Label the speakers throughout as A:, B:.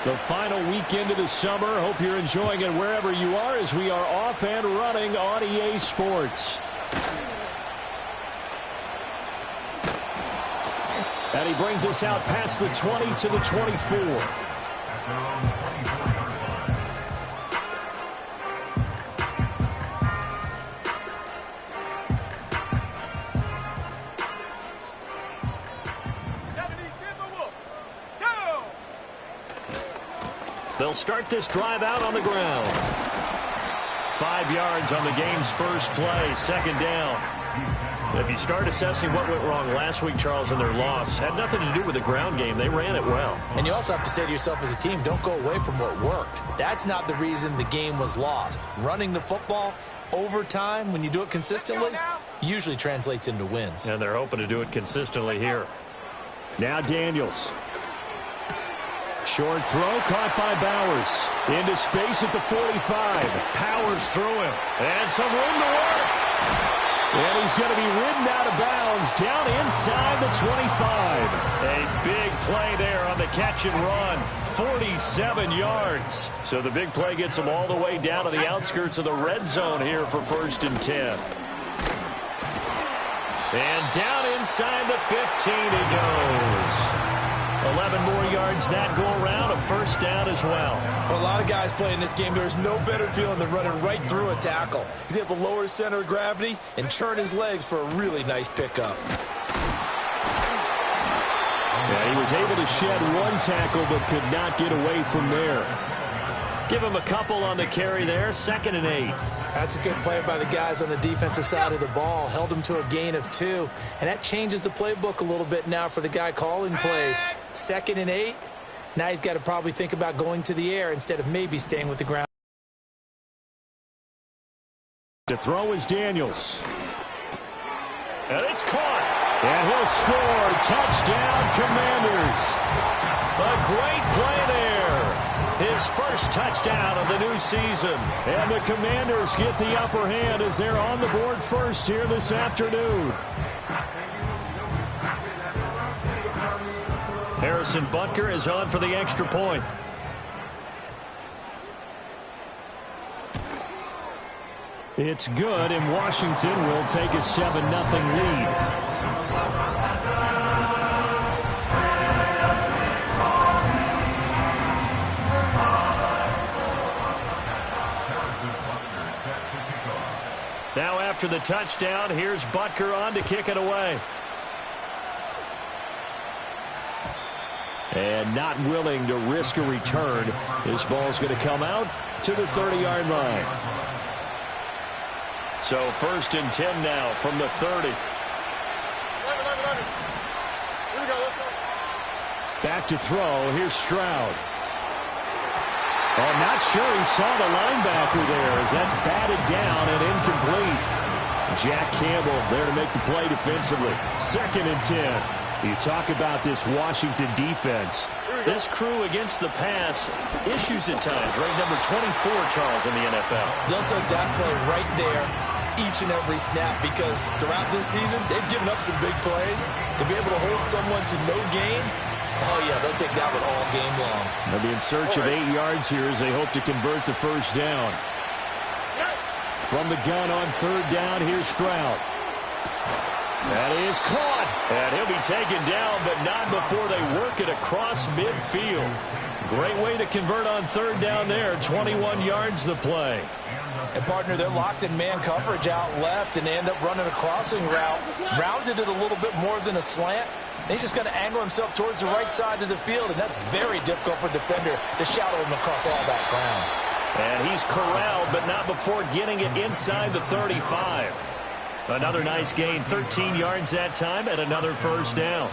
A: The final weekend of the summer. Hope you're enjoying it wherever you are as we are off and running on EA Sports. And he brings us out past the 20 to the 24. They'll start this drive out on the ground. 5 yards on the game's first play, second down. If you start assessing what went wrong last week, Charles, in their loss, had nothing to do with the ground game. They ran it well.
B: And you also have to say to yourself as a team, don't go away from what worked. That's not the reason the game was lost. Running the football over time, when you do it consistently, usually translates into wins.
A: And they're hoping to do it consistently here. Now Daniels. Short throw caught by Bowers. Into space at the 45. Powers through him. And some room to work. And he's going to be ridden out of bounds down inside the 25. A big play there on the catch and run. 47 yards. So the big play gets him all the way down to the outskirts of the red zone here for 1st and 10. And down inside the 15 he goes. 11 more yards that go around, a first down as well.
B: For a lot of guys playing this game, there's no better feeling than running right through a tackle. He's able to lower his center of gravity and turn his legs for a really nice pickup.
A: Yeah, he was able to shed one tackle but could not get away from there. Give him a couple on the carry there, 2nd and 8.
B: That's a good play by the guys on the defensive side of the ball. Held him to a gain of 2. And that changes the playbook a little bit now for the guy calling plays. 2nd and 8. Now he's got to probably think about going to the air instead of maybe staying with the ground.
A: To throw is Daniels. And it's caught. And he'll score. Touchdown, Commanders. A great play there. His first touchdown of the new season. And the Commanders get the upper hand as they're on the board first here this afternoon. Harrison Butker is on for the extra point. It's good, and Washington will take a 7-0 lead. Now after the touchdown, here's Butker on to kick it away. And not willing to risk a return. This ball's going to come out to the 30-yard line. So 1st and 10 now from the 30. Back to throw. Here's Stroud. Oh, not sure he saw the linebacker there as that's batted down and incomplete. Jack Campbell there to make the play defensively. 2nd and 10. You talk about this Washington defense. This crew against the pass, issues at times, right? Number 24, Charles, in the NFL.
B: They'll take that play right there each and every snap because throughout this season, they've given up some big plays. To be able to hold someone to no gain, oh, yeah, they'll take that one all game long.
A: They'll be in search of 8 yards here as they hope to convert the first down. From the gun on 3rd down, here's Stroud. That is caught. And he'll be taken down, but not before they work it across midfield. Great way to convert on 3rd down there. 21 yards the play.
B: And, partner, they're locked in man coverage out left, and they end up running a crossing route. Rounded it a little bit more than a slant. He's just going to angle himself towards the right side of the field, and that's very difficult for a defender to shadow him across all that ground.
A: And he's corralled, but not before getting it inside the 35. Another nice gain, 13 yards that time, and another first down.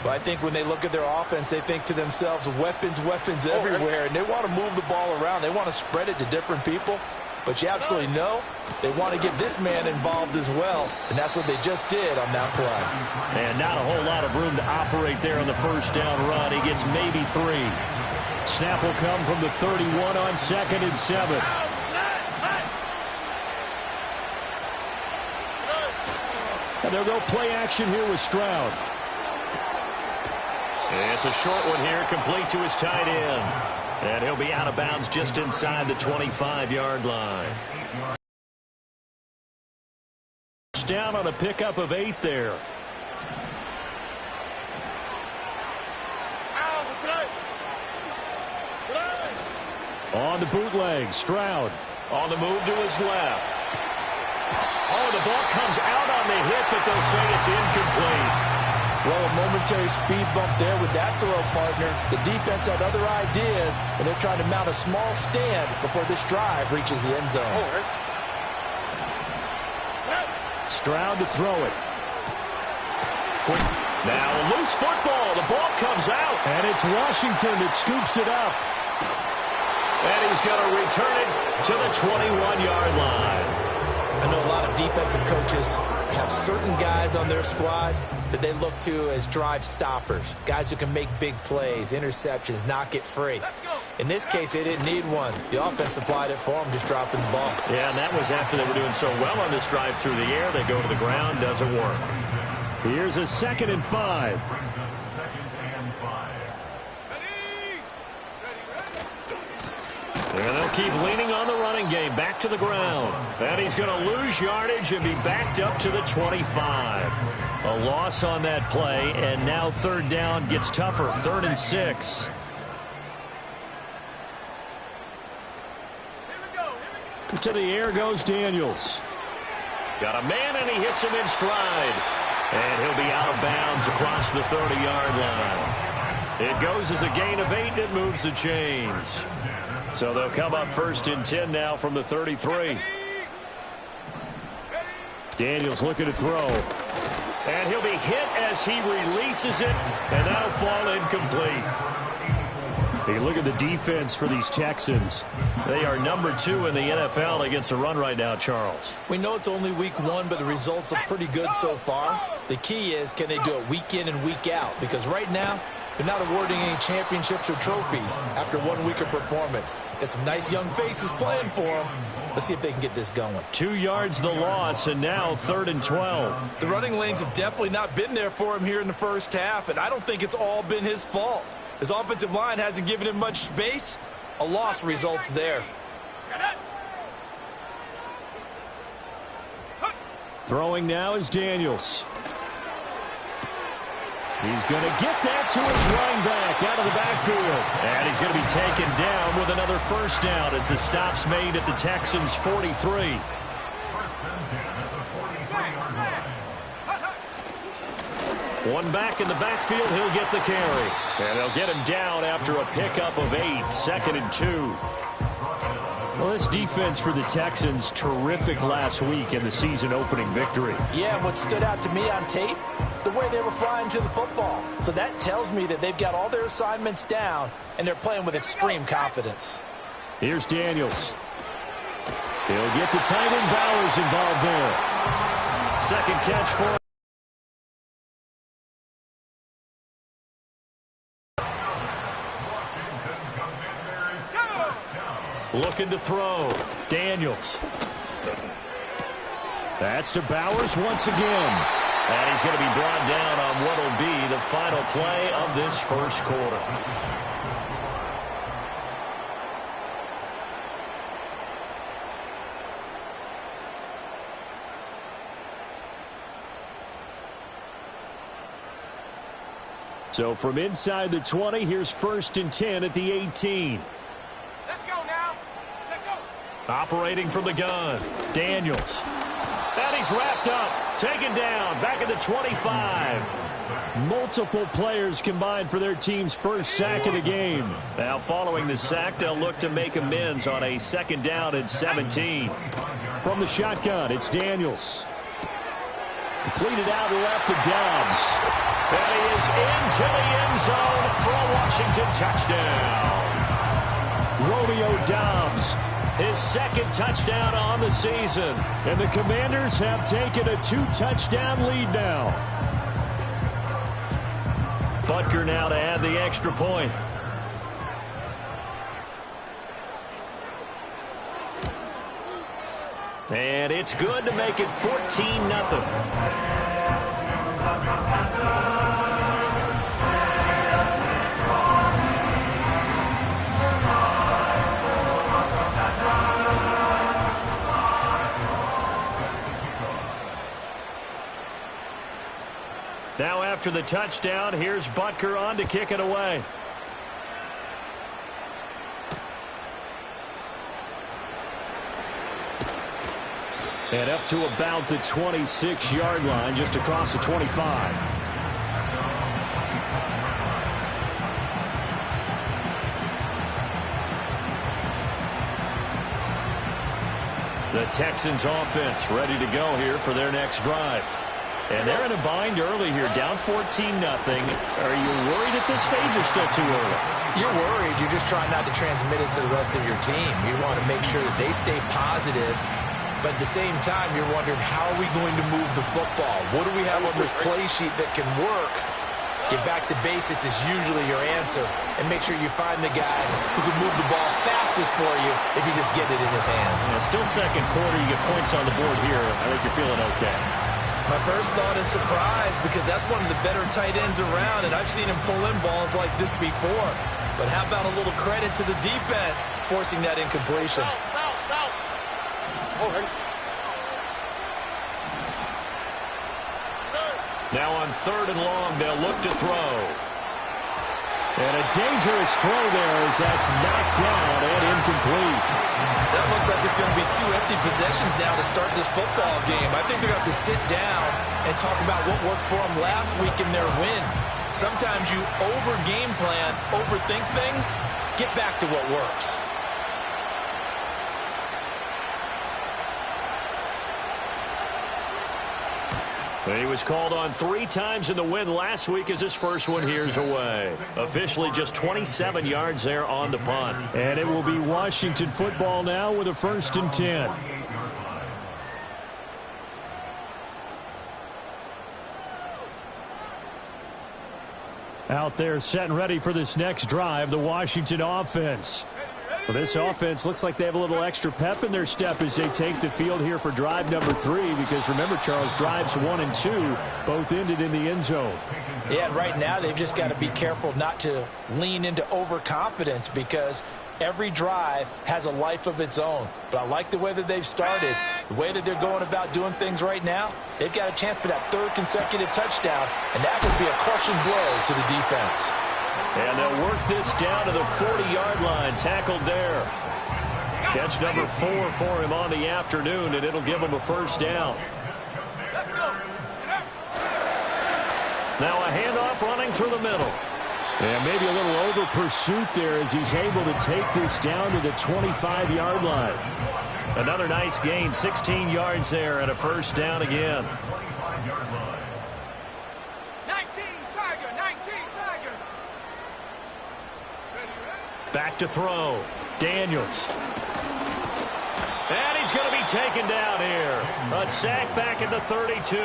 B: But I think when they look at their offense, they think to themselves, weapons, weapons everywhere, and they want to move the ball around. They want to spread it to different people. But you absolutely know they want to get this man involved as well, and that's what they just did on that play.
A: And not a whole lot of room to operate there on the first down run. He gets maybe 3. Snap will come from the 31 on 2nd and 7. And they'll go play action here with Stroud. It's a short one here, complete to his tight end. And he'll be out of bounds just inside the 25-yard line. Down on a pickup of 8 there. On the bootleg, Stroud. On the move to his left. Oh, the ball comes out on the hit, but they'll say it's incomplete.
B: Well, a momentary speed bump there with that throw, partner. The defense had other ideas, and they're trying to mount a small stand before this drive reaches the end zone.
A: Stroud to throw it. Quick. Now a loose football. The ball comes out. And it's Washington that scoops it up. And he's going to return it to the 21-yard line.
B: I know a lot of defensive coaches have certain guys on their squad that they look to as drive stoppers, guys who can make big plays, interceptions, knock it free. In this case, they didn't need one. The offense supplied it for them, just dropping the ball.
A: Yeah, and that was after they were doing so well on this drive through the air. They go to the ground, doesn't work. Here's a 2nd and 5. And they'll keep leaning on the running game. Back to the ground. And he's going to lose yardage and be backed up to the 25. A loss on that play, and now 3rd down gets tougher. 3rd and 6. To the air goes Daniels. Got a man, and he hits him in stride. And he'll be out of bounds across the 30-yard line. It goes as a gain of 8, and it moves the chains. So they'll come up 1st and 10 now from the 33. Daniels looking to throw. And he'll be hit as he releases it, and that'll fall incomplete. Hey, look at the defense for these Texans. They are number 2 in the NFL against the run right now, Charles.
B: We know it's only week 1, but the results look pretty good so far. The key is, can they do it week in and week out? Because right now, they're not awarding any championships or trophies after 1 week of performance. Got some nice young faces playing for them. Let's see if they can get this going.
A: 2 yards the loss, and now 3rd and 12.
B: The running lanes have definitely not been there for him here in the first half, and I don't think it's all been his fault. His offensive line hasn't given him much space. A loss results there.
A: Throwing now is Daniels. He's going to get that to his running back out of the backfield. And he's going to be taken down with another 1st down as the stop's made at the Texans' 43. One back in the backfield, he'll get the carry. And they'll get him down after a pickup of 8, 2nd and 2. Well, this defense for the Texans, terrific last week in the season-opening victory.
B: Yeah, and what stood out to me on tape, the way they were flying to the football. So that tells me that they've got all their assignments down, and they're playing with extreme confidence.
A: Here's Daniels. He'll get the tight end Bowers involved there. 2nd catch for him. Looking to throw. Daniels. That's to Bowers once again. And he's going to be brought down on what will be the final play of this 1st quarter. So from inside the 20, here's 1st and 10 at the 18.
C: Let's go now. Let's go.
A: Operating from the gun. Daniels. And he's wrapped up. Taken down. Back at the 25. Multiple players combined for their team's 1st sack of the game. Now following the sack, they'll look to make amends on a 2nd down and 17. From the shotgun, it's Daniels. Completed out left to Dobbs. And he is into the end zone for a Washington touchdown. Romeo Dobbs, his 2nd touchdown on the season. And the Commanders have taken a 2-touchdown lead now. Butker now to add the extra point. And it's good to make it 14-0. Now after the touchdown, here's Butker on to kick it away. And up to about the 26-yard line, just across the 25. The Texans offense ready to go here for their next drive. And they're in a bind early here, down 14-0. Are you worried at this stage or still too early?
B: You're worried. You're just trying not to transmit it to the rest of your team. You want to make sure that they stay positive. But at the same time, you're wondering, how are we going to move the football? What do we have on this play sheet that can work? Get back to basics is usually your answer. And make sure you find the guy who can move the ball fastest for you if you just get it in his hands.
A: Yeah, still second quarter. You get points on the board here. I think you're feeling okay.
B: My first thought is surprise, because that's one of the better tight ends around, and I've seen him pull in balls like this before. But how about a little credit to the defense forcing that incompletion?
A: Now on 3rd and long, they'll look to throw. And a dangerous throw there as that's knocked down and incomplete.
B: That looks like it's going to be 2 empty possessions now to start this football game. I think they're going to have to sit down and talk about what worked for them last week in their win. Sometimes you over-game plan, overthink things. Get back to what works.
A: He was called on 3 times in the win last week as his first one here's away. Officially just 27 yards there on the punt. And it will be Washington football now with a 1st and 10. Out there set and ready for this next drive, the Washington offense. Well, this offense looks like they have a little extra pep in their step as they take the field here for drive number 3, because remember, Charles, drives 1 and 2 both ended in the end zone.
B: Yeah, and right now they've just got to be careful not to lean into overconfidence, because every drive has a life of its own. But I like the way that they've started, the way that they're going about doing things right now. They've got a chance for that 3rd consecutive touchdown, and that would be a crushing blow to the defense.
A: And they'll work this down to the 40-yard line, tackled there. Catch number 4 for him on the afternoon, and it'll give him a 1st down. Now a handoff running through the middle. And maybe a little over pursuit there as he's able to take this down to the 25-yard line. Another nice gain, 16 yards there, and a 1st down again.
C: 19 Tiger.
A: Back to throw. Daniels. And he's going to be taken down here. A sack back at the 32.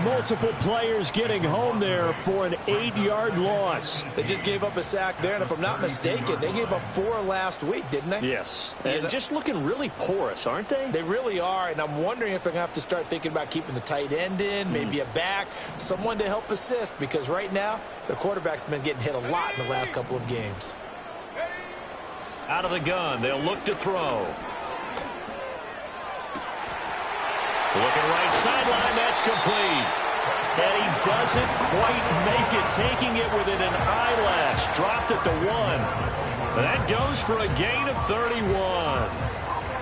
A: Multiple players getting home there for an 8-yard loss.
B: They just gave up a sack there, and if I'm not mistaken, they gave up 4 last week, didn't they?
A: Yes. And just looking really porous, aren't they?
B: They really are, and I'm wondering if they're going to have to start thinking about keeping the tight end in, maybe a back, someone to help assist, because right now, their quarterback's been getting hit a lot in the last couple of games.
A: Out of the gun, they'll look to throw. Looking right sideline, that's complete. And he doesn't quite make it, taking it within an eyelash. Dropped at the 1. That goes for a gain of 31.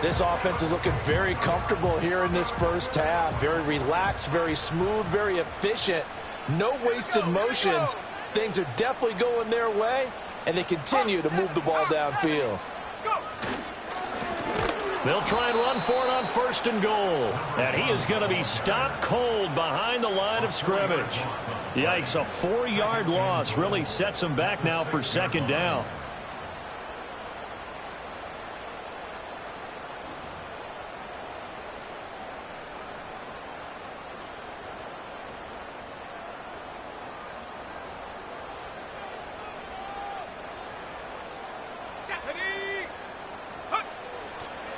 B: This offense is looking very comfortable here in this first half. Very relaxed, very smooth, very efficient. No wasted motions. Things are definitely going their way, and they continue to move the ball downfield.
A: They'll try and run for it on 1st and goal. And he is going to be stopped cold behind the line of scrimmage. Yikes, a 4-yard loss really sets him back now for 2nd down.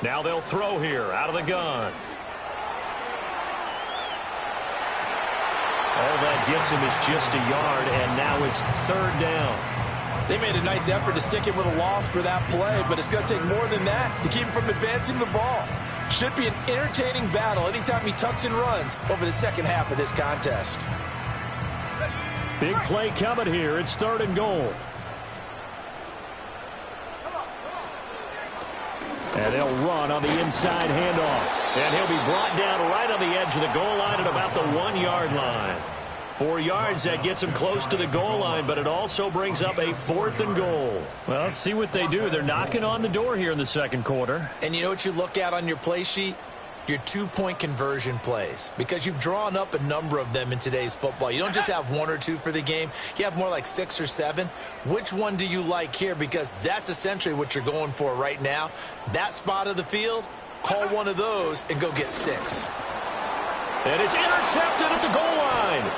A: Now they'll throw here out of the gun. All that gets him is just a yard, and now it's 3rd down.
B: They made a nice effort to stick him with a loss for that play, but it's going to take more than that to keep him from advancing the ball. Should be an entertaining battle anytime he tucks and runs over the second half of this contest.
A: Big play coming here. It's 3rd and goal. And they'll run on the inside handoff. And he'll be brought down right on the edge of the goal line at about the 1-yard line. 4 yards, that gets him close to the goal line, but it also brings up a 4th and goal. Well, let's see what they do. They're knocking on the door here in the second quarter.
B: And you know what you look at on your play sheet? Your 2-point conversion plays, because you've drawn up a number of them in today's football. You don't just have 1 or 2 for the game. You have more like 6 or 7. Which one do you like here? Because that's essentially what you're going for right now. That spot of the field, call one of those and go get 6.
A: And it's intercepted at the goal line.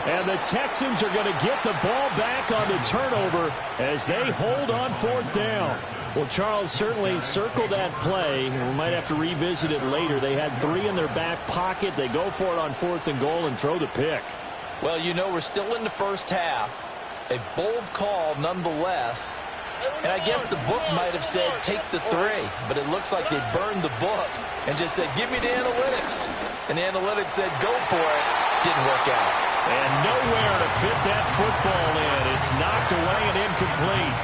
A: And the Texans are going to get the ball back on the turnover as they hold on 4th down. Well, Charles, certainly circle that play. We might have to revisit it later. They had 3 in their back pocket. They go for it on 4th and goal and throw the pick.
B: Well, you know, we're still in the first half. A bold call nonetheless. And I guess the book might have said take the 3, but it looks like they burned the book and just said, give me the analytics. And the analytics said, go for it. Didn't work out.
A: And nowhere to fit that football in. It's knocked away and incomplete.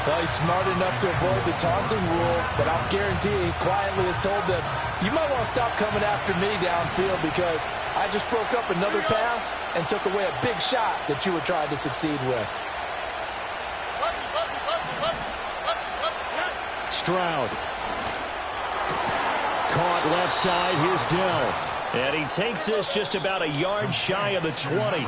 B: Well, he's smart enough to avoid the taunting rule, but I'll guarantee he quietly has told them, you might want to stop coming after me downfield because I just broke up another pass and took away a big shot that you were trying to succeed with.
A: Stroud. Caught left side. Here's Dell. And he takes this just about a yard shy of the 20.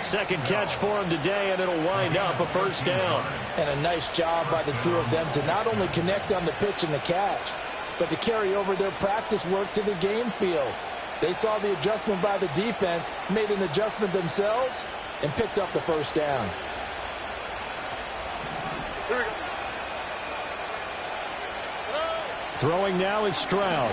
A: Second catch for him today, and it'll wind up a 1st down.
B: And a nice job by the 2 of them to not only connect on the pitch and the catch, but to carry over their practice work to the game field. They saw the adjustment by the defense, made an adjustment themselves, and picked up the 1st down.
A: Throwing now is Stroud.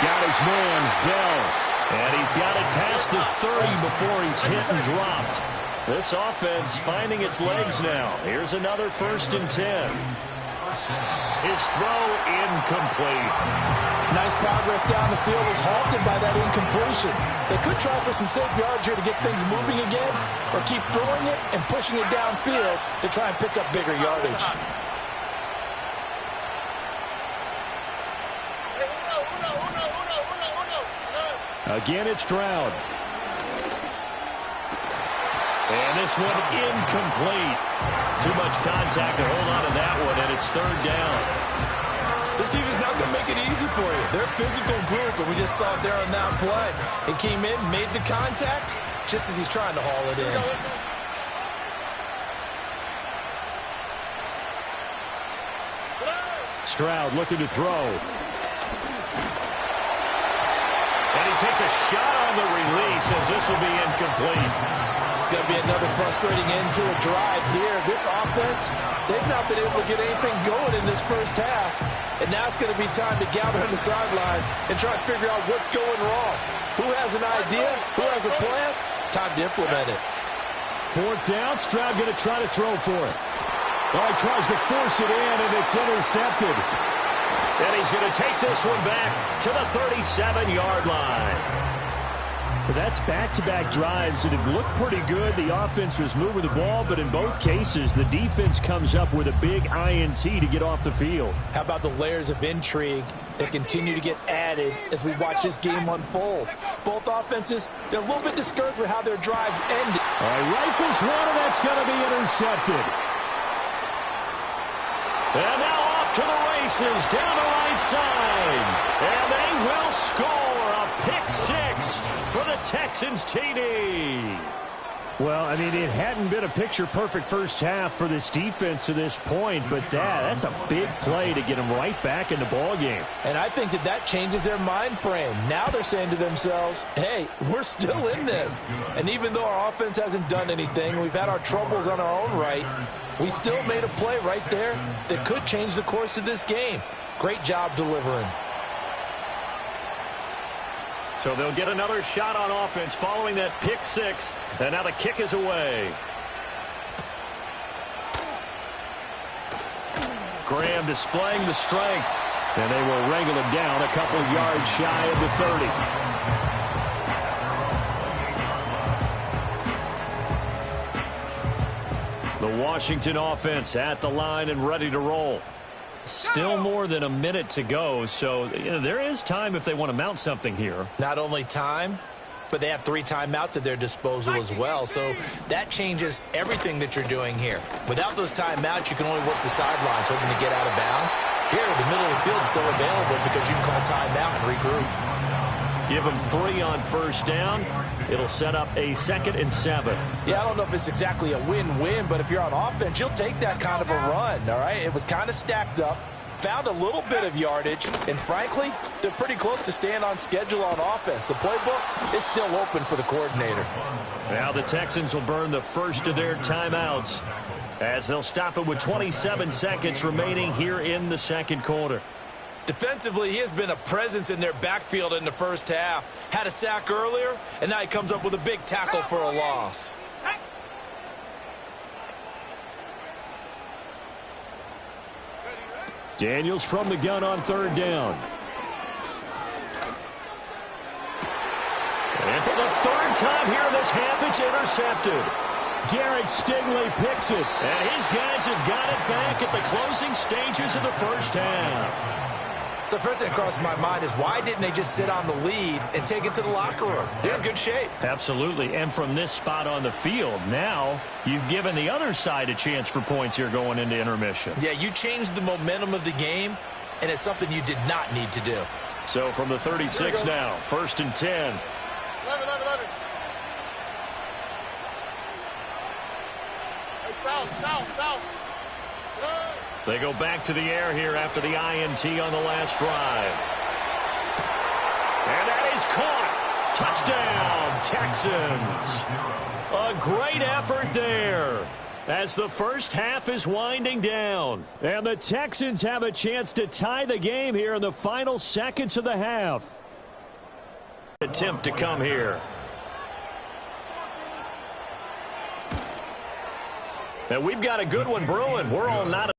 A: Got his man, Dell. And he's got it past the 30 before he's hit and dropped. This offense finding its legs now. Here's another 1st and 10. His throw incomplete.
B: Nice progress down the field was halted by that incompletion. They could try for some safe yards here to get things moving again, or keep throwing it and pushing it downfield to try and pick up bigger yardage.
A: Again, it's Stroud. And this one incomplete. Too much contact to hold on to that one, and it's 3rd down.
B: This defense is not going to make it easy for you. They're a physical group, and we just saw it there on that play. It came in, made the contact, just as he's trying to haul it in.
A: Stroud looking to throw. And he takes a shot on the release as this will be incomplete.
B: It's going to be another frustrating end to a drive here. This offense, they've not been able to get anything going in this first half. And now it's going to be time to gather on the sidelines and try to figure out what's going wrong. Who has an idea? Who has a plan? Time to implement it.
A: 4th down. Stroud going to try to throw for it. Well, he tries to force it in, and it's intercepted. And he's going to take this one back to the 37-yard line. But that's back-to-back drives that have looked pretty good. The offense was moving the ball, but in both cases, the defense comes up with a big INT to get off the field.
B: How about the layers of intrigue that continue to get added as we watch this game unfold? Both offenses, they're a little bit discouraged with how their drives ended.
A: All right, rifles one, and that's going to be intercepted. And now off to the races down the right side. And they will score a pick 6 for the Texans TD. Well, I mean, it hadn't been a picture-perfect first half for this defense to this point, but that's a big play to get them right back in the ballgame.
B: And I think that changes their mind frame. Now they're saying to themselves, hey, we're still in this. And even though our offense hasn't done anything, we've had our troubles on our own right, we still made a play right there that could change the course of this game. Great job delivering.
A: So they'll get another shot on offense following that pick 6. And now the kick is away. Graham displaying the strength. And they will wrangle him down a couple yards shy of the 30. Washington offense at the line and ready to roll. Still more than a minute to go, so there is time if they want to mount something here.
B: Not only time, but they have 3 timeouts at their disposal as well, so that changes everything that you're doing here. Without those timeouts, you can only work the sidelines, hoping to get out of bounds. Here, the middle of the field is still available because you can call timeout and regroup.
A: Give them 3 on first down. It'll set up a 2nd and 7.
B: Yeah, I don't know if it's exactly a win-win, but if you're on offense, you'll take that kind of a run, all right? It was kind of stacked up, found a little bit of yardage, and frankly, they're pretty close to staying on schedule on offense. The playbook is still open for the coordinator.
A: Now the Texans will burn the first of their timeouts as they'll stop it with 27 seconds remaining here in the second quarter.
B: Defensively, he has been a presence in their backfield in the first half. Had a sack earlier, and now he comes up with a big tackle for a loss.
A: Daniels from the gun on 3rd down. And for the 3rd time here in this half, it's intercepted. Derek Stingley picks it, and his guys have got it back at the closing stages of the first half.
B: So first thing that crossed my mind is why didn't they just sit on the lead and take it to the locker room? They're in good shape.
A: Absolutely, and from this spot on the field, now you've given the other side a chance for points here going into intermission.
B: Yeah, you changed the momentum of the game, and it's something you did not need to do.
A: So from the 36 now, 1st and 10.
C: 11. Hey, south.
A: They go back to the air here after the INT on the last drive. And that is caught. Touchdown, Texans. A great effort there as the first half is winding down. And the Texans have a chance to tie the game here in the final seconds of the half. Attempt to come here. And we've got a good one brewing. We're all not.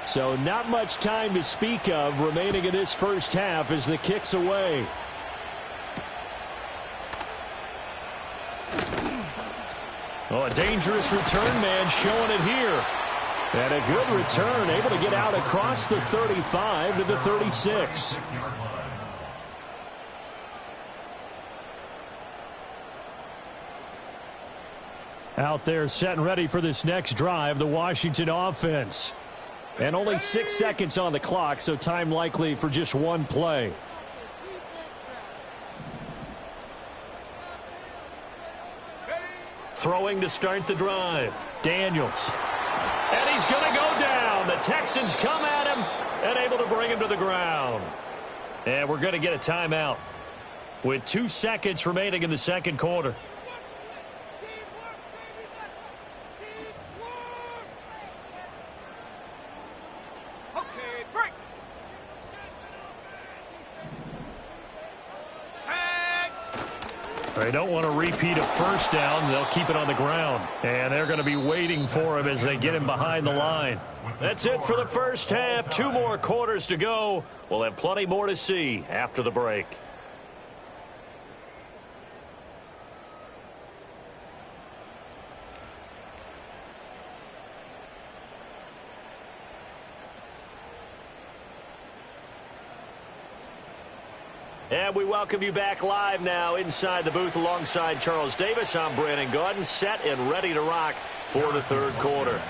A: So not much time to speak of remaining in this first half as the kick's away. Oh, a dangerous return man showing it here. And a good return, able to get out across the 35 to the 36. Out there set and ready for this next drive, the Washington offense. And only 6 seconds on the clock, so time likely for just one play. Throwing to start the drive. Daniels. And he's going to go down. The Texans come at him and able to bring him to the ground. And we're going to get a timeout with 2 seconds remaining in the second quarter. They don't want to repeat a first down. They'll keep it on the ground. And they're going to be waiting for him as they get him behind the line. That's it for the first half. 2 more quarters to go. We'll have plenty more to see after the break. And we welcome you back live now inside the booth alongside Charles Davis. I'm Brandon Gaudin, set and ready to rock for the third quarter.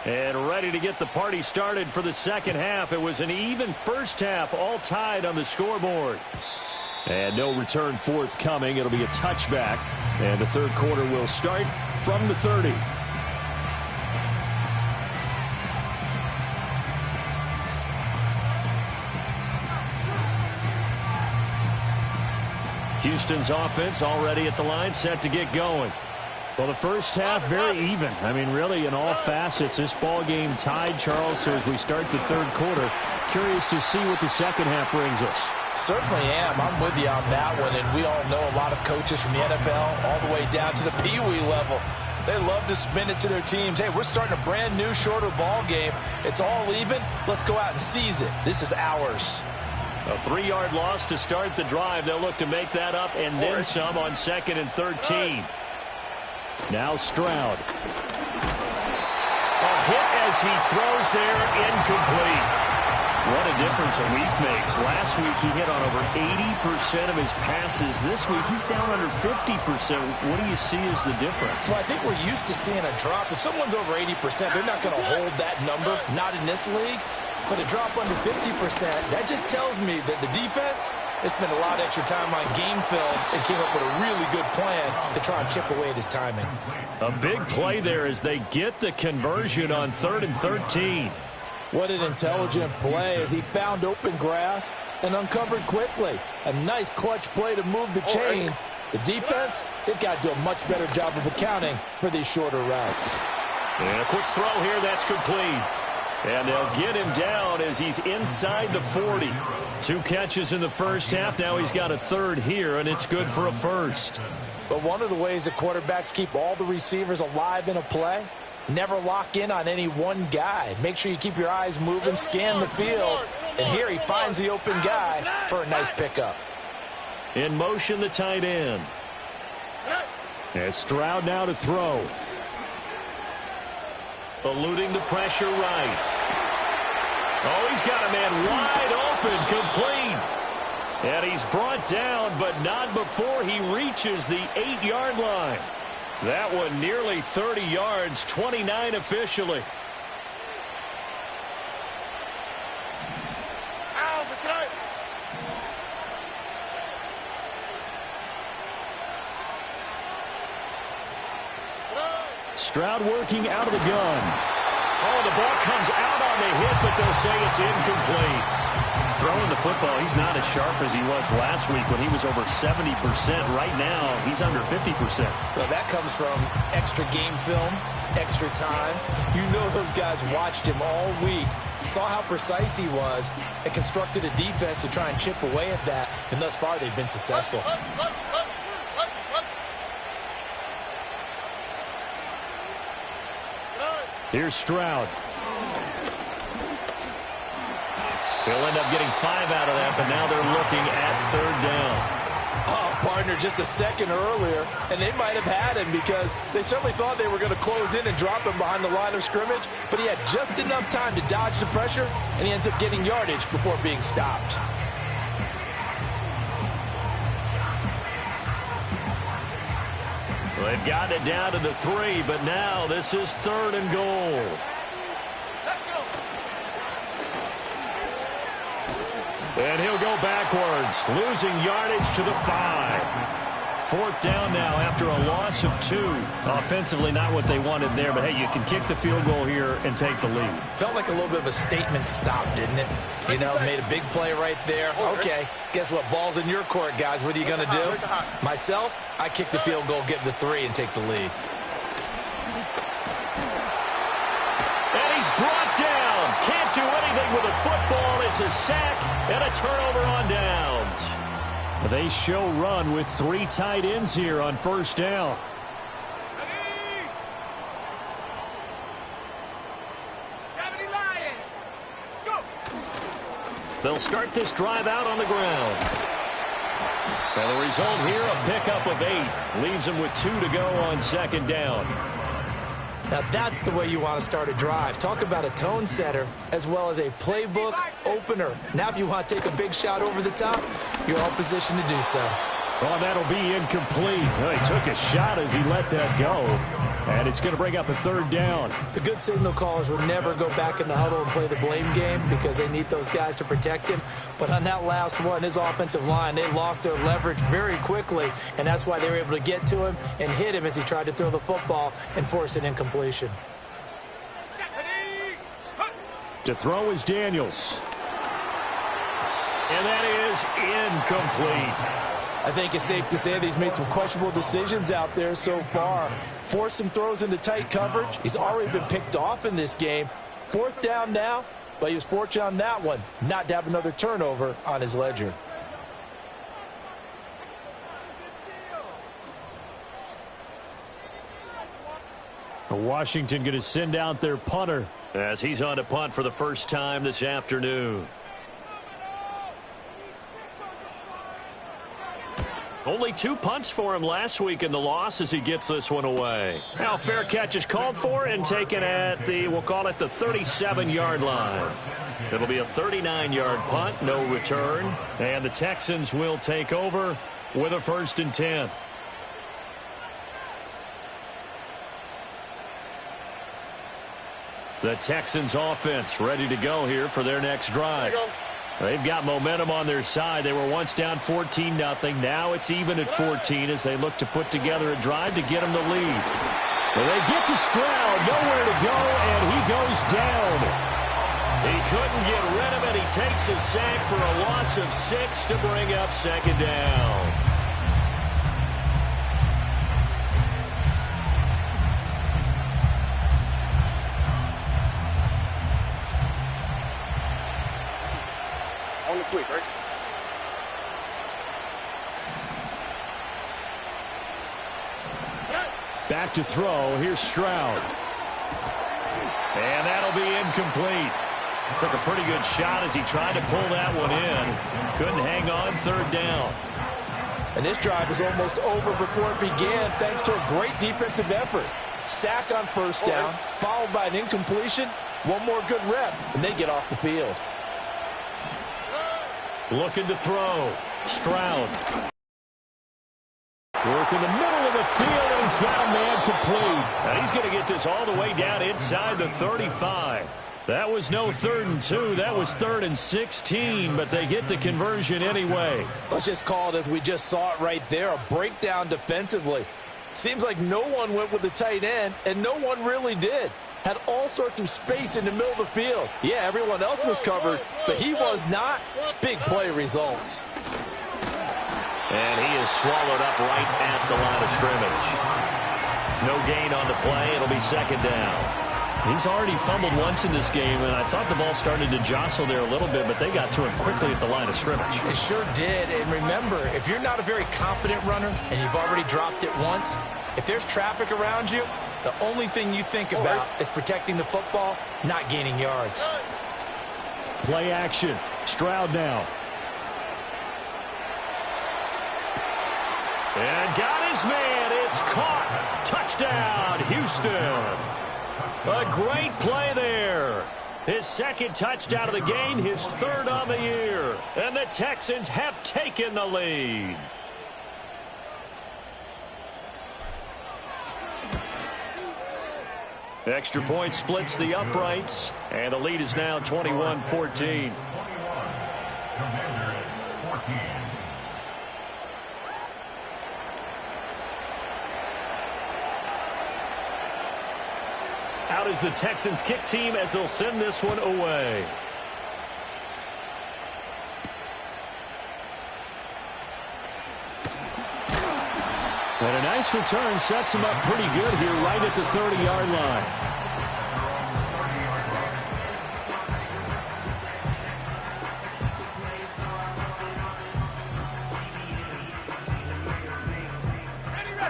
A: And ready to get the party started for the second half. It was an even first half, all tied on the scoreboard. And no return forthcoming. It'll be a touchback. And the third quarter will start from the 30. Houston's offense already at the line, set to get going. Well, the first half, very even. I mean, really, in all facets, this ball game tied, Charles. So as we start the third quarter, curious to see what the second half brings us.
B: Certainly am. I'm with you on that one. And we all know a lot of coaches from the NFL all the way down to the Pee-wee level. They love to spin it to their teams. Hey, we're starting a brand new, shorter ball game. It's all even. Let's go out and seize it. This is ours.
A: A 3-yard loss to start the drive. They'll look to make that up and then some on 2nd and 13. Now Stroud. A hit as he throws there, incomplete. What a difference a week makes. Last week he hit on over 80% of his passes. This week he's down under 50%. What do you see as the difference?
B: Well, I think we're used to seeing a drop. If someone's over 80%, they're not going to hold that number, not in this league. But a drop under 50%, that just tells me that the defense has spent a lot of extra time on game films and came up with a really good plan to try and chip away at his timing.
A: A big play there as they get the conversion on 3rd and 13.
B: What an intelligent play as he found open grass and uncovered quickly. A nice clutch play to move the chains. The defense, they've got to do a much better job of accounting for these shorter routes.
A: And a quick throw here, that's complete. And they'll get him down as he's inside the 40. 2 catches in the first half. Now he's got a 3rd here, and it's good for a 1st.
B: But one of the ways that quarterbacks keep all the receivers alive in a play, never lock in on any one guy. Make sure you keep your eyes moving, scan the field. And here he finds the open guy for a nice pickup.
A: In motion, the tight end. As Stroud now to throw. Eluding the pressure right. Oh, he's got a man wide open, complete. And he's brought down, but not before he reaches the 8-yard line. That one nearly 30 yards, 29 officially. Stroud working out of the gun. Oh, the ball comes out on the hit, but they'll say it's incomplete. Throwing the football, he's not as sharp as he was last week when he was over 70%. Right now, he's under 50%.
B: Well, that comes from extra game film, extra time. You know those guys watched him all week, saw how precise he was, and constructed a defense to try and chip away at that, and thus far they've been successful.
A: Here's Stroud. He'll end up getting 5 out of that, but now they're looking at 3rd down.
B: Oh, partner, just a second earlier, and they might have had him because they certainly thought they were going to close in and drop him behind the line of scrimmage, but he had just enough time to dodge the pressure, and he ends up getting yardage before being stopped.
A: Well, they've gotten it down to the 3, but now this is 3rd and goal. And he'll go backwards, losing yardage to the 5. 4th down now after a loss of 2. Offensively, not what they wanted there, but hey, you can kick the field goal here and take the lead.
B: Felt like a little bit of a statement stop, didn't it? You know, made a big play right there. Okay, guess what? Ball's in your court, guys. What are you going to do? Myself, I kick the field goal, get the 3, and take the lead.
A: And he's brought down. Can't do anything with a football. It's a sack and a turnover on downs. They show run with 3 tight ends here on 1st down. They'll start this drive out on the ground. And the result here, a pickup of 8. Leaves them with 2 to go on 2nd down.
B: Now that's the way you want to start a drive. Talk about a tone setter as well as a playbook opener. Now if you want to take a big shot over the top, you're all positioned to do so.
A: Oh, that'll be incomplete. Well, he took a shot as he let that go. And it's going to bring up a 3rd down.
B: The good signal callers will never go back in the huddle and play the blame game because they need those guys to protect him. But on that last one, his offensive line, they lost their leverage very quickly, and that's why they were able to get to him and hit him as he tried to throw the football and force an incompletion.
A: To throw is Daniels. And that is incomplete.
B: I think it's safe to say that he's made some questionable decisions out there so far. Forced some throws into tight coverage. He's already been picked off in this game. 4th down now, but he was fortunate on that one not to have another turnover on his ledger.
A: Washington going to send out their punter as he's on to punt for the first time this afternoon. Only 2 punts for him last week in the loss as he gets this one away. Now fair catch is called for and taken at the, we'll call it the 37-yard line. It'll be a 39-yard punt, no return. And the Texans will take over with a 1st and 10. The Texans offense ready to go here for their next drive. They've got momentum on their side. They were once down 14-0. Now it's even at 14 as they look to put together a drive to get them the lead. Well, they get to Stroud, nowhere to go, and he goes down. He couldn't get rid of it. He takes a sack for a loss of 6 to bring up 2nd down.
C: Quick, right?
A: Back to throw. Here's Stroud. And that'll be incomplete. Took a pretty good shot as he tried to pull that one in. Couldn't hang on 3rd down.
B: And this drive is almost over before it began thanks to a great defensive effort. Sack on 1st down, followed by an incompletion. One more good rep, and they get off the field.
A: Looking to throw. Stroud. Work in the middle of the field, and he's got a man complete. And he's going to get this all the way down inside the 35. That was no 3rd and 2. That was 3rd and 16, but they get the conversion anyway.
B: Let's just call it as we just saw it right there, a breakdown defensively. Seems like no one went with the tight end, and no one really did. Had all sorts of space in the middle of the field. Yeah, everyone else was covered, but he was not. Big play results.
A: And he is swallowed up right at the line of scrimmage. No gain on the play. It'll be 2nd down. He's already fumbled once in this game, and I thought the ball started to jostle there a little bit, but they got to him quickly at the line of scrimmage.
B: It sure did. And remember, if you're not a very confident runner and you've already dropped it once, if there's traffic around you, the only thing you think about is protecting the football, not gaining yards.
A: Play action. Stroud now. And got his man. It's caught. Touchdown, Houston. A great play there. His 2nd touchdown of the game, his 3rd on the year. And the Texans have taken the lead. Extra point splits the uprights, and the lead is now 21-14. Out is the Texans kick team as they'll send this one away. And a nice return sets him up pretty good here right at the 30-yard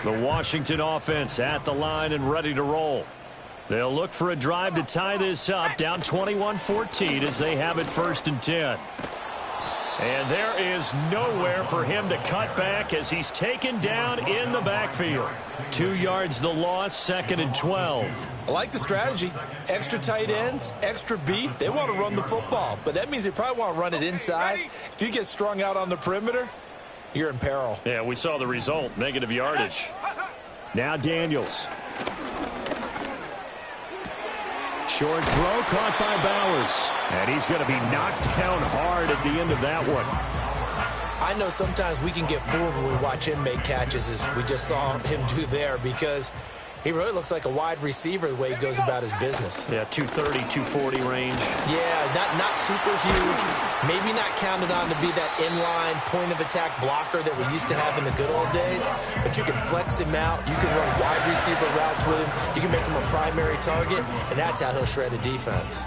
A: line. The Washington offense at the line and ready to roll. They'll look for a drive to tie this up, down 21-14 as they have it 1st and 10. And there is nowhere for him to cut back as he's taken down in the backfield. 2 yards the loss, 2nd and 12.
B: I like the strategy. Extra tight ends, extra beef. They want to run the football, but that means they probably want to run it inside. If you get strung out on the perimeter, you're in peril.
A: Yeah, we saw the result, negative yardage. Now Daniels. Short throw caught by Bowers. And he's going to be knocked down hard at the end of that one.
B: I know sometimes we can get fooled when we watch him make catches, as we just saw him do there, because He really looks like a wide receiver the way he goes about his business.
A: Yeah, 230, 240 range.
B: Yeah, not super huge. Maybe not counted on to be that inline point-of-attack blocker that we used to have in the good old days. But you can flex him out. You can run wide receiver routes with him. You can make him a primary target, and that's how he'll shred a defense.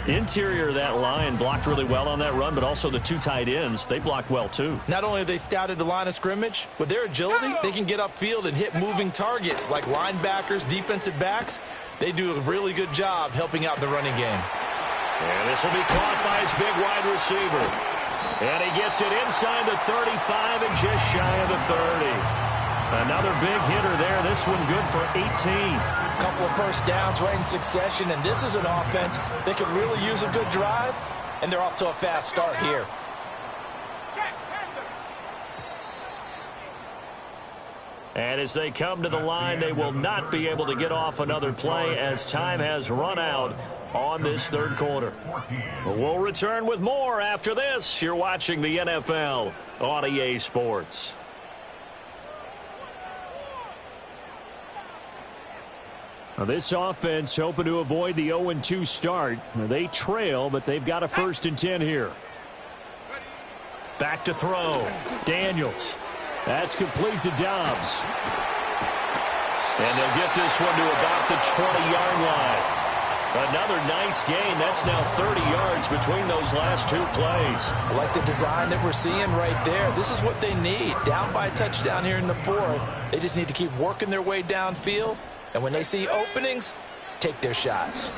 A: Interior of that line blocked really well on that run, but also the two tight ends, they blocked well too.
B: Not only have they scouted the line of scrimmage, with their agility, they can get upfield and hit moving targets like linebackers, defensive backs. They do a really good job helping out the running game.
A: And this will be caught by his big wide receiver. And he gets it inside the 35 and just shy of the 30. Another big hitter there. This one good for 18.
B: Couple of first downs right in succession, and this is an offense that could really use a good drive, and they're off to a fast start here.
A: And as they come to the line, they will not be able to get off another play as time has run out on this third quarter. We'll return with more after this. You're watching the NFL on EA Sports. Now this offense hoping to avoid the 0-2 start. Now they trail, but they've got a 1st and 10 here. Back to throw. Daniels. That's complete to Dobbs. And they'll get this one to about the 20-yard line. Another nice gain. That's now 30 yards between those last two plays.
B: I like the design that we're seeing right there. This is what they need. Down by a touchdown here in the 4th. They just need to keep working their way downfield. And when they see openings, take their shots.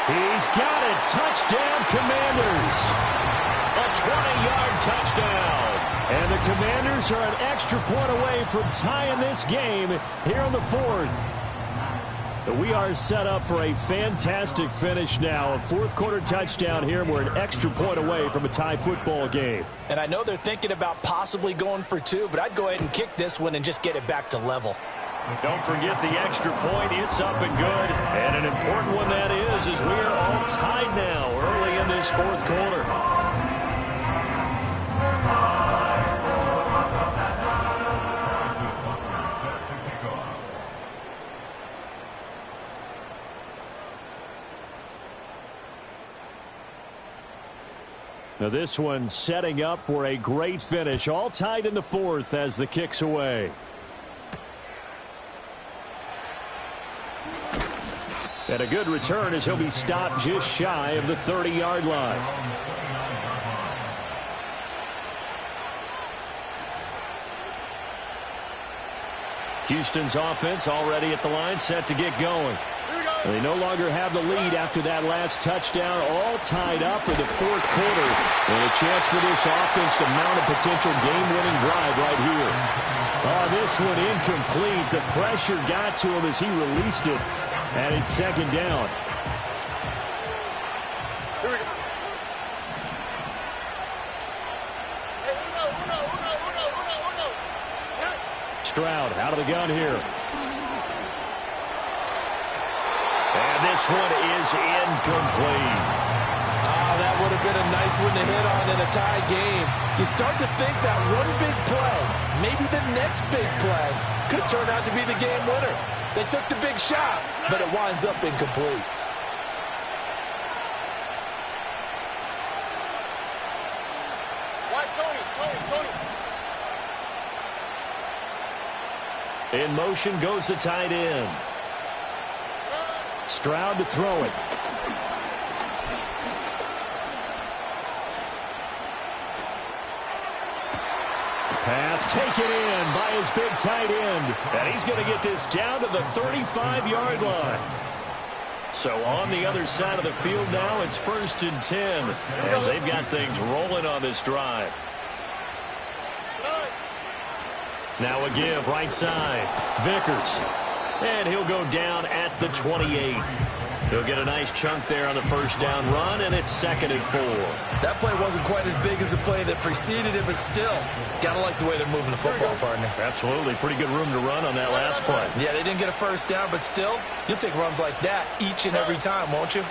A: He's got it. Touchdown, Commanders. A 20-yard touchdown. And the Commanders are an extra point away from tying this game here in the 4th. We are set up for a fantastic finish now. A 4th quarter touchdown here. We're an extra point away from a tie football game.
B: And I know they're thinking about possibly going for 2, but I'd go ahead and kick this one and just get it back to level.
A: Don't forget the extra point. It's up and good. And an important one that is, as we are all tied now early in this 4th quarter. Now this one setting up for a great finish. All tied in the 4th as the kick's away. And a good return as he'll be stopped just shy of the 30-yard line. Houston's offense already at the line, set to get going. They no longer have the lead after that last touchdown, all tied up in the 4th quarter. And a chance for this offense to mount a potential game-winning drive right here. Oh, this one incomplete. The pressure got to him as he released it. And it's 2nd down. Stroud out of the gun here. And this one is incomplete.
B: That would have been a nice one to hit on in a tie game. You start to think that one big play, maybe the next big play, could turn out to be the game winner. They took the big shot, but it winds up incomplete.
A: In motion goes the tight end. Stroud to throw it. Pass taken in by his big tight end. And he's going to get this down to the 35-yard line. So on the other side of the field now, it's 1st and 10 as they've got things rolling on this drive. Now a give right side. Vickers. And he'll go down at the 28. He'll get a nice chunk there on the 1st down run, and it's 2nd and 4.
B: That play wasn't quite as big as the play that preceded it, but still, gotta like the way they're moving the football, partner.
A: Absolutely. Pretty good room to run on that last play.
B: Yeah, they didn't get a 1st down, but still, you'll take runs like that each and every time, won't you?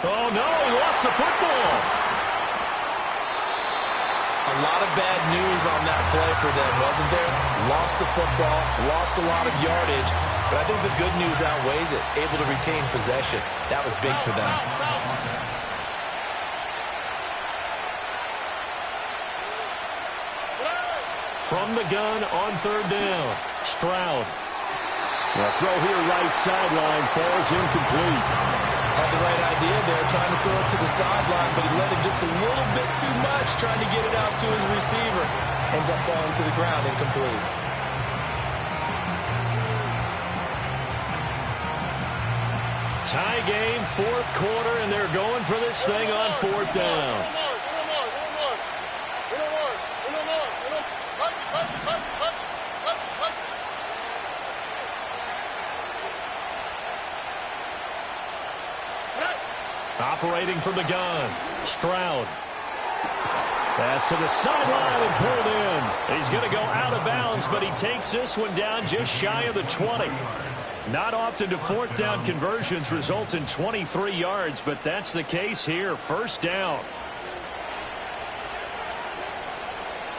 A: Oh, no, he lost the football.
B: A lot lot of bad news on that play for them, wasn't there? Lost the football, lost a lot of yardage, but I think the good news outweighs it. Able to retain possession. That was big for them.
A: From the gun on third down, Stroud. The throw here right sideline falls incomplete.
B: Had the right idea there, trying to throw it to the sideline, but he let him just a little bit too much, trying to get it out to his receiver. Ends up falling to the ground, incomplete.
A: Tie game, fourth quarter, and they're going for this thing on fourth down. Operating from the gun, Stroud. Pass to the sideline and pulled in. He's going to go out of bounds, but he takes this one down just shy of the 20. Not often do fourth down conversions result in 23 yards, but that's the case here. First down.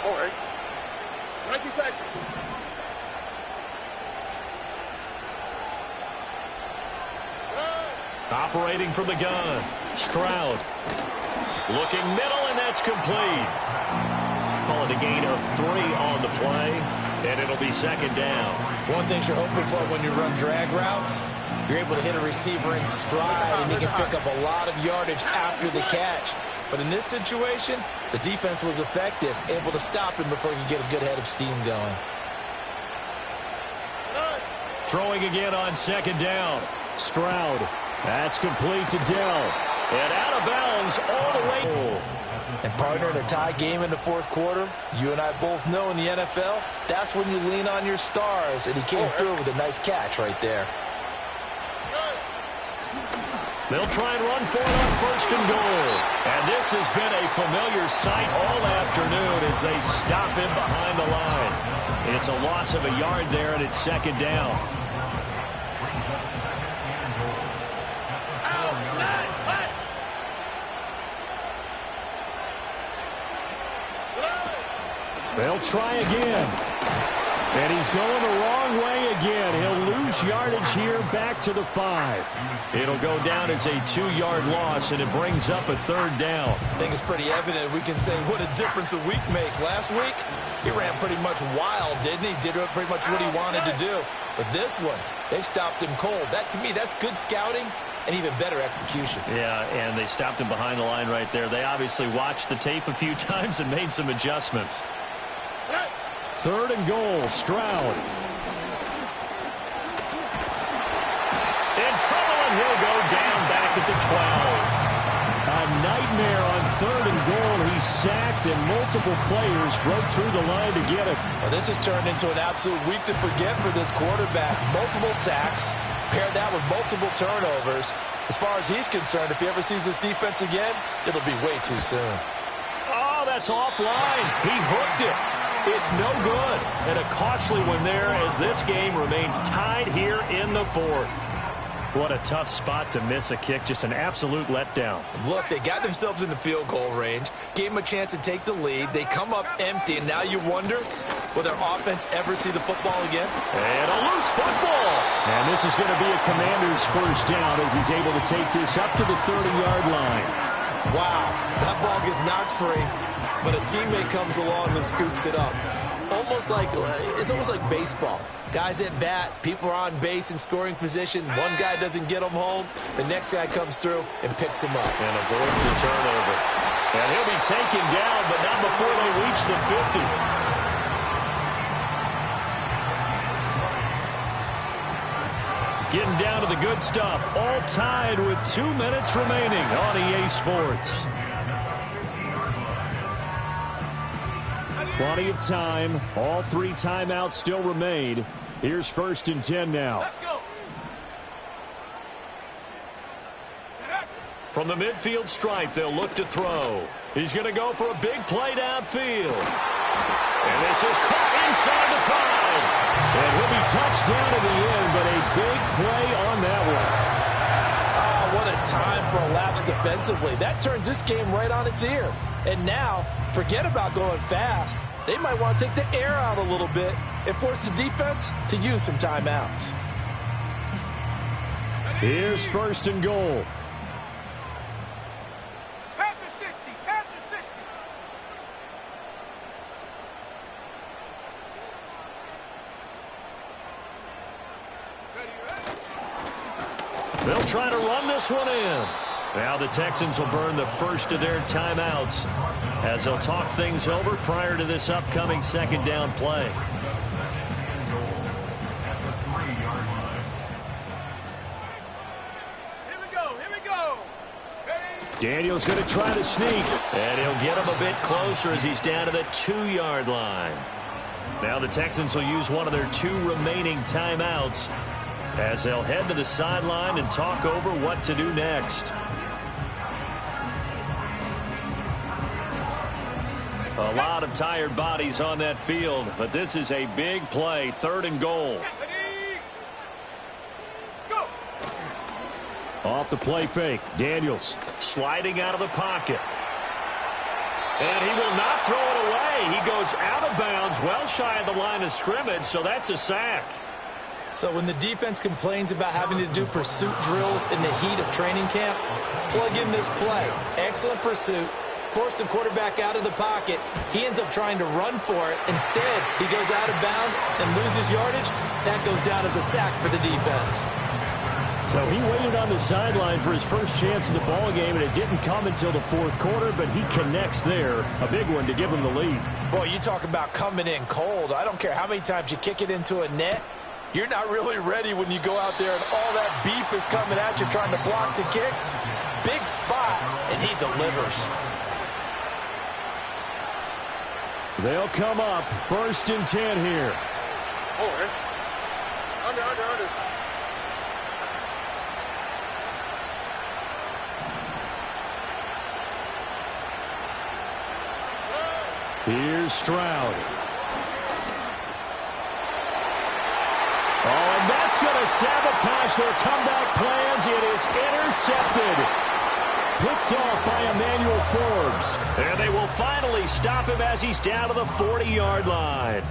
C: All right. 19 seconds.
A: Operating from the gun, Stroud. Looking middle, and that's complete. Call it a gain of 3 on the play, and it'll be second down.
B: One thing you're hoping for when you run drag routes, you're able to hit a receiver in stride, and he can pick up a lot of yardage after the catch. But in this situation, the defense was effective, able to stop him before he could get a good head of steam going.
A: Throwing again on second down, Stroud. That's complete to Dell. And out of bounds all the way.
B: And partner, in a tie game in the fourth quarter, you and I both know in the NFL, that's when you lean on your stars. And he came through with a nice catch right there.
A: They'll try and run for it on first and goal. And this has been a familiar sight all afternoon as they stop him behind the line. It's a loss of a yard there, and it's second down. They'll try again. And he's going the wrong way again. He'll lose yardage here back to the 5. It'll go down as a 2-yard loss, and it brings up a third down.
B: I think it's pretty evident. We can say what a difference a week makes. Last week, he ran pretty much wild, didn't he? Did pretty much what he wanted to do. But this one, they stopped him cold. That, to me, that's good scouting and even better execution.
A: Yeah, and they stopped him behind the line right there. They obviously watched the tape a few times and made some adjustments. Third and goal, Stroud. In trouble, and he'll go down back at the 12. A nightmare on third and goal. He's sacked, and multiple players broke through the line to get him.
B: Well, this has turned into an absolute week to forget for this quarterback. Multiple sacks, pair that with multiple turnovers. As far as he's concerned, if he ever sees this defense again, it'll be way too soon.
A: Oh, that's offline. He hooked it. It's no good. And a costly one there as this game remains tied here in the fourth. What a tough spot to miss a kick. Just an absolute letdown.
B: Look, they got themselves in the field goal range, gave them a chance to take the lead. They come up empty, and now you wonder, will their offense ever see the football again?
A: And a loose football. And this is going to be a Commander's first down as he's able to take this up to the 30-yard line.
B: Wow, that ball gets knocked free, but a teammate comes along and scoops it up. It's almost like baseball. Guys at bat, people are on base in scoring position. One guy doesn't get them home. The next guy comes through and picks him up.
A: And avoids the turnover. And he'll be taken down, but not before they reach the 50. Getting down to the good stuff. All tied with 2 minutes remaining on EA Sports. Plenty of time. All 3 timeouts still remain. Here's first and 10 now.
C: Let's go.
A: From the midfield stripe, they'll look to throw. He's going to go for a big play downfield. And this is caught inside the 5. And he'll be touched down in the end, but a big play on that one.
B: Oh, what a time for a lapse defensively. That turns this game right on its ear. And now, forget about going fast. They might want to take the air out a little bit and force the defense to use some timeouts.
A: Here's first and goal.
C: At the 60, at the 60.
A: They'll try to run this one in. Now the Texans will burn the first of their timeouts as they'll talk things over prior to this upcoming second down play. Daniel's going to try to sneak, and he'll get him a bit closer as he's down to the 2-yard line. Now the Texans will use one of their 2 remaining timeouts as they'll head to the sideline and talk over what to do next. A lot of tired bodies on that field, but this is a big play, 3rd and goal. Off the play fake, Daniels sliding out of the pocket. And he will not throw it away. He goes out of bounds, well shy of the line of scrimmage, so that's a sack.
B: So when the defense complains about having to do pursuit drills in the heat of training camp, plug in this play. Excellent pursuit. Force the quarterback out of the pocket. He ends up trying to run for it. Instead, he goes out of bounds and loses yardage. That goes down as a sack for the defense.
A: So he waited on the sideline for his first chance in the ball game, and it didn't come until the 4th quarter, but he connects there. A big one to give him the lead.
B: Boy, you talk about coming in cold. I don't care how many times you kick it into a net. You're not really ready when you go out there and all that beef is coming at you trying to block the kick. Big spot, and he delivers.
A: They'll come up 1st and 10 here.
C: Under.
A: Here's Stroud. Oh, and that's going to sabotage their comeback plans. It is intercepted. Picked off by Emmanuel Forbes. And they will finally stop him as he's down to the 40-yard line.